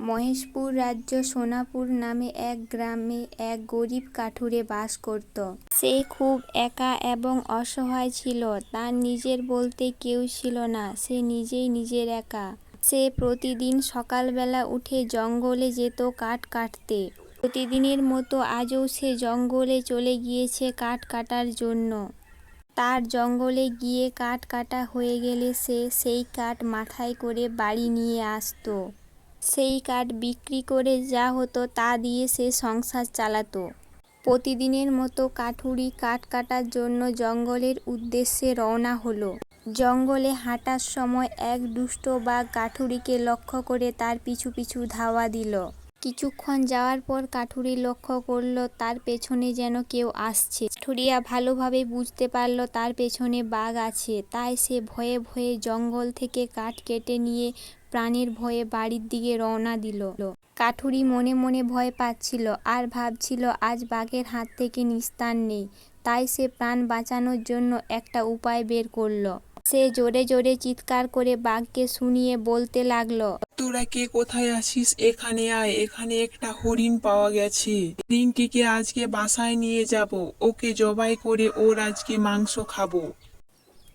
মহেশপুর রাজ্য সোনাপুর নামে এক গ্রামে এক গরিব কাঠুরে বাস করত। সে খুব একা এবং অসহায় ছিল। তার নিজের বলতে কেউ ছিল না, সে নিজেই নিজের একা। সে প্রতিদিন সকালবেলা উঠে জঙ্গলে যেত কাঠ কাটতে। প্রতিদিনের মতো আজও সে জঙ্গলে চলে গিয়েছে কাঠ কাটার জন্য। তার জঙ্গলে গিয়ে কাঠ কাটা হয়ে গেলে সে সেই কাঠ মাথায় করে বাড়ি নিয়ে আসতো। সেই কাঠ বিক্রি করে যা হতো তা দিয়ে সে সংসার চালাতো। প্রতিদিনের মতো কাঠুরি কাঠ কাটার জন্য জঙ্গলের উদ্দেশ্যে রওনা হলো। জঙ্গলে হাঁটার সময় এক দুষ্ট বাঘ কাঠুরিকে লক্ষ্য করে তার পিছু পিছু ধাওয়া দিল। কিছুক্ষণ যাওয়ার পর কাঠুরি লক্ষ্য করল তার পেছনে যেন কেউ আসছে। কাঠুরিয়া ভালোভাবে বুঝতে পারল তার পেছনে বাঘ আছে, তাই সে ভয়ে ভয়ে জঙ্গল থেকে কাঠ কেটে নিয়ে প্রাণের ভয়ে বাড়ির দিকে রওনা দিল। কাঠুরি মনে মনে ভয় পাচ্ছিল আর ভাবছিল আজ বাঘের হাত থেকে নিস্তার নেই। তাই সে প্রাণ বাঁচানোর জন্য একটা উপায় বের করল। সে জোরে জোরে চিৎকার করে বাঘকে শুনিয়ে বলতে লাগলো, তোরা কে কোথায় আছিস? এখানে আয়, এখানে একটা হরিণ পাওয়া গেছে। হরিণটিকে আজকে বাসায় নিয়ে যাব, ওকে জবাই করে ওর আজকে মাংস খাবো।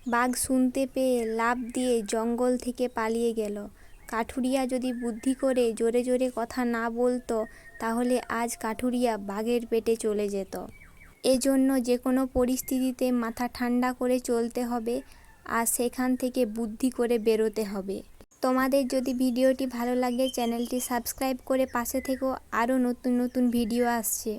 বাঘ শুনতে পেয়ে লাফ দিয়ে জঙ্গল থেকে পালিয়ে গেল। কাঠুরিয়া যদি বুদ্ধি করে জোরে জোরে কথা না বলতো তাহলে আজ কাঠুরিয়া বাঘের পেটে চলে যেত। এজন্য যে কোনো পরিস্থিতিতে মাথা ঠান্ডা করে চলতে হবে আর সেখান থেকে বুদ্ধি করে বেরোতে হবে। তোমাদের যদি ভিডিওটি ভালো লাগে চ্যানেলটি সাবস্ক্রাইব করে পাশে থেকো, আরও নতুন নতুন ভিডিও আসছে।